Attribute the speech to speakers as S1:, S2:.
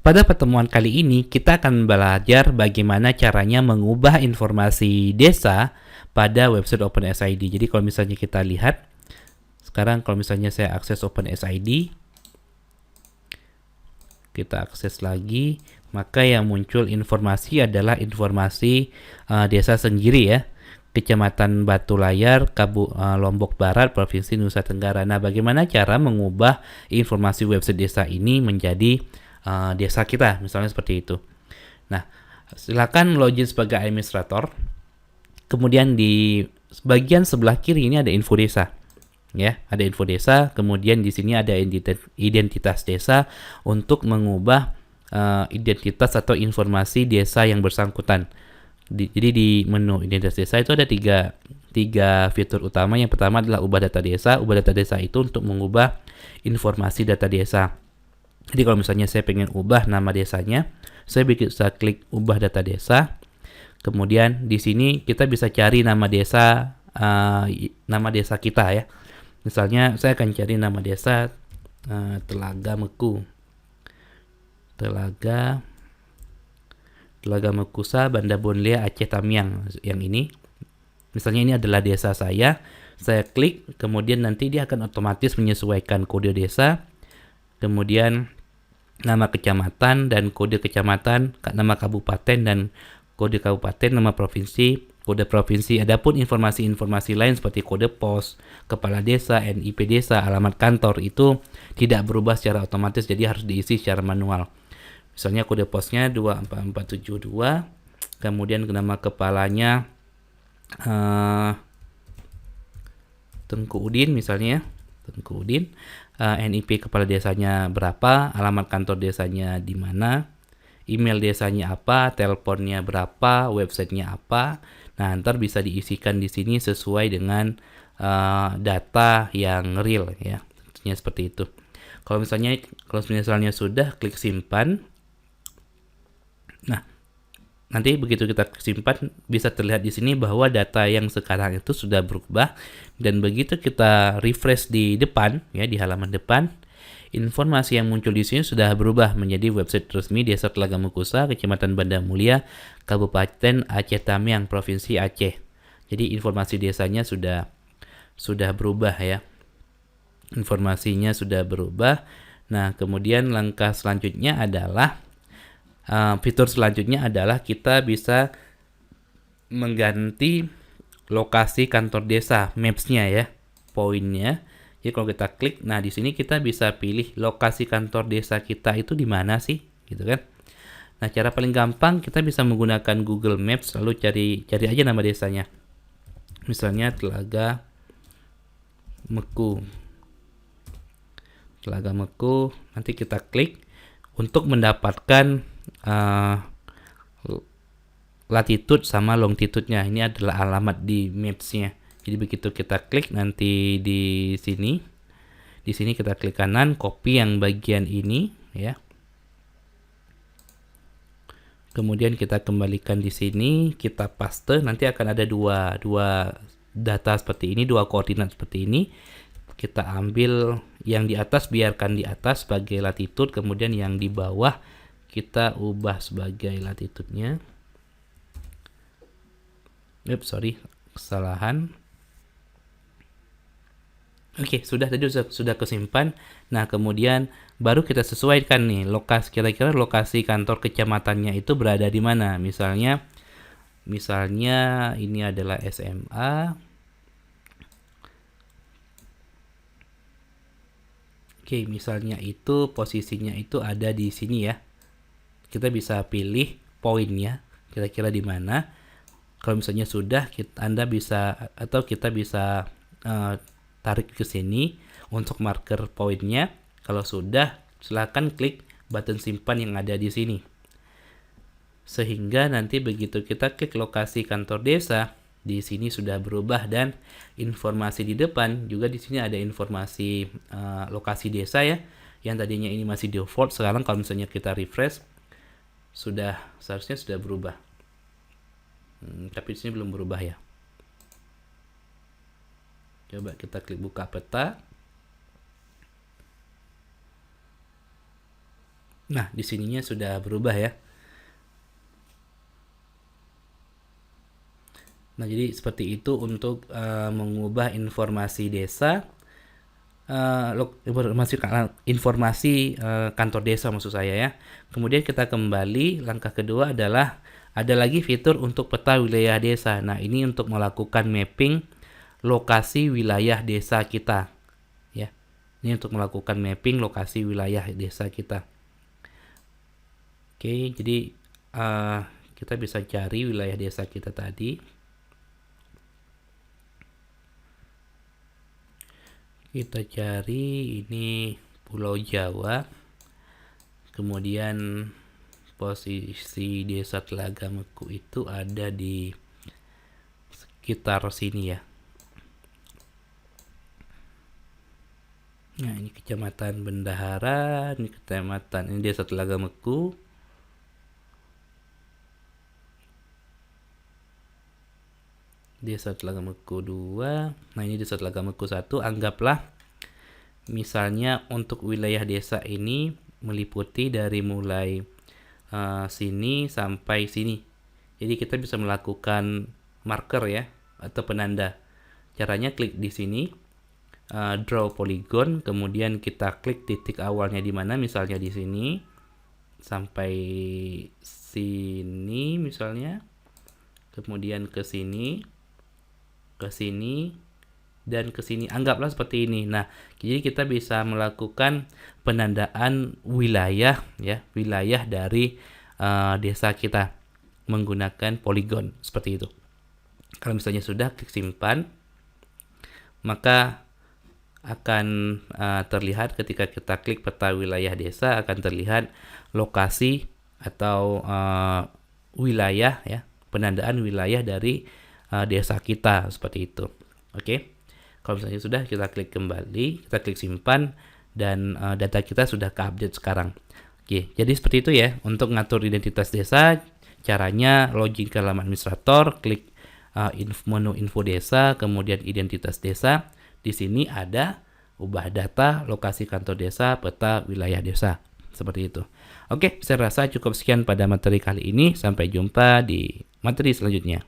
S1: Pada pertemuan kali ini, kita akan belajar bagaimana caranya mengubah informasi desa pada website OpenSID. Jadi kalau misalnya kita lihat, sekarang kalau misalnya saya akses OpenSID, kita akses lagi, maka yang muncul informasi adalah informasi desa sendiri ya. Kecamatan Batu Layar, Lombok Barat, Provinsi Nusa Tenggara. Nah, bagaimana cara mengubah informasi website desa ini menjadi desa kita, misalnya seperti itu. Nah, silakan login sebagai administrator. Kemudian di bagian sebelah kiri ini ada info desa. Ya, ada info desa, kemudian di sini ada identitas desa untuk mengubah identitas atau informasi desa yang bersangkutan. Jadi di menu identitas desa itu ada tiga fitur utama. Yang pertama adalah ubah data desa. Ubah data desa itu untuk mengubah informasi data desa. Jadi kalau misalnya saya pengen ubah nama desanya, saya bisa klik ubah data desa. Kemudian di sini kita bisa cari nama desa kita ya. Misalnya saya akan cari nama desa Telaga Meku. Telaga Mekusa, Banda Bonlea, Aceh Tamiang. Yang ini, misalnya ini adalah desa saya klik, kemudian nanti dia akan otomatis menyesuaikan kode desa, kemudian nama kecamatan dan kode kecamatan, nama kabupaten dan kode kabupaten, nama provinsi, kode provinsi. Adapun informasi-informasi lain seperti kode pos, kepala desa, NIP desa, alamat kantor itu tidak berubah secara otomatis, jadi harus diisi secara manual. Misalnya kode posnya 24472, kemudian nama kepalanya Tengku Udin misalnya, Tengku Udin, NIP kepala desanya berapa, alamat kantor desanya di mana, email desanya apa, teleponnya berapa, websitenya apa. Nah, ntar bisa diisikan di sini sesuai dengan data yang real ya. Tentunya seperti itu. Kalau misalnya sudah, klik simpan. Nah, nanti begitu kita simpan bisa terlihat di sini bahwa data yang sekarang itu sudah berubah, dan begitu kita refresh di depan ya, di halaman depan, informasi yang muncul di sini sudah berubah menjadi website resmi Desa Telaga Mekusa, Kecamatan Banda Mulia, Kabupaten Aceh Tamiang, Provinsi Aceh. Jadi informasi desanya sudah berubah ya. Informasinya sudah berubah. Nah, kemudian langkah selanjutnya adalah fitur selanjutnya adalah kita bisa mengganti lokasi kantor desa, maps-nya ya, poinnya. Jadi kalau kita klik, nah di sini kita bisa pilih lokasi kantor desa kita itu di mana sih, gitu kan. Nah, cara paling gampang kita bisa menggunakan Google Maps, lalu cari aja nama desanya. Misalnya Telaga Meku. Telaga Meku, nanti kita klik untuk mendapatkan latitude sama longitude-nya. Ini adalah alamat di maps-nya. Jadi begitu kita klik nanti di sini kita klik kanan, copy yang bagian ini ya. Kemudian kita kembalikan di sini, kita paste, nanti akan ada dua data seperti ini, dua koordinat seperti ini. Kita ambil yang di atas, biarkan di atas sebagai latitude, kemudian yang di bawah kita ubah sebagai latitude-nya. Kesalahan. Oke, sudah kesimpan. Nah, kemudian baru kita sesuaikan nih kira-kira lokasi kantor kecamatannya itu berada di mana. Misalnya ini adalah SMA. Oke, misalnya itu posisinya itu ada di sini ya. Kita bisa pilih poinnya kira-kira di mana. Kalau misalnya sudah, kita bisa tarik ke sini untuk marker poinnya. Kalau sudah, silakan klik button simpan yang ada di sini. Sehingga nanti begitu kita klik lokasi kantor desa, di sini sudah berubah, dan informasi di depan juga di sini ada informasi lokasi desa ya. Yang tadinya ini masih default, sekarang kalau misalnya kita refresh seharusnya sudah berubah. Tapi di sini belum berubah ya. Coba kita klik buka peta. Nah, di sininya sudah berubah ya. Nah, jadi seperti itu untuk mengubah informasi desa, informasi kantor desa maksud saya ya. Kemudian kita kembali, langkah kedua adalah ada lagi fitur untuk peta wilayah desa. Nah, ini untuk melakukan mapping lokasi wilayah desa kita ya. Ini untuk melakukan mapping lokasi wilayah desa kita. Oke, jadi kita bisa cari wilayah desa kita tadi. Kita cari ini Pulau Jawa, kemudian posisi desa Telaga Meku itu ada di sekitar sini ya. Nah, ini Kecamatan Bendahara, ini Kecamatan, ini desa Telaga Meku. Desa Telaga Meku 2. Nah, ini desa Telaga Meku 1. Anggaplah misalnya untuk wilayah desa ini meliputi dari mulai sini sampai sini. Jadi kita bisa melakukan marker ya atau penanda. Caranya klik di sini, draw polygon, kemudian kita klik titik awalnya di mana, misalnya di sini sampai sini misalnya. Kemudian ke sini, dan ke sini, anggaplah seperti ini. Nah, jadi kita bisa melakukan penandaan wilayah ya, wilayah dari desa kita menggunakan polygon seperti itu. Kalau misalnya sudah, klik simpan, maka akan terlihat ketika kita klik peta wilayah desa, akan terlihat lokasi atau wilayah ya, penandaan wilayah dari desa kita seperti itu. Oke. Kalau misalnya sudah, kita klik kembali, kita klik simpan, dan data kita sudah keupdate sekarang. Oke, jadi seperti itu ya untuk ngatur identitas desa. Caranya login ke halaman administrator, klik menu info desa, kemudian identitas desa. Di sini ada ubah data, lokasi kantor desa, peta wilayah desa. Seperti itu. Oke, saya rasa cukup sekian pada materi kali ini. Sampai jumpa di materi selanjutnya.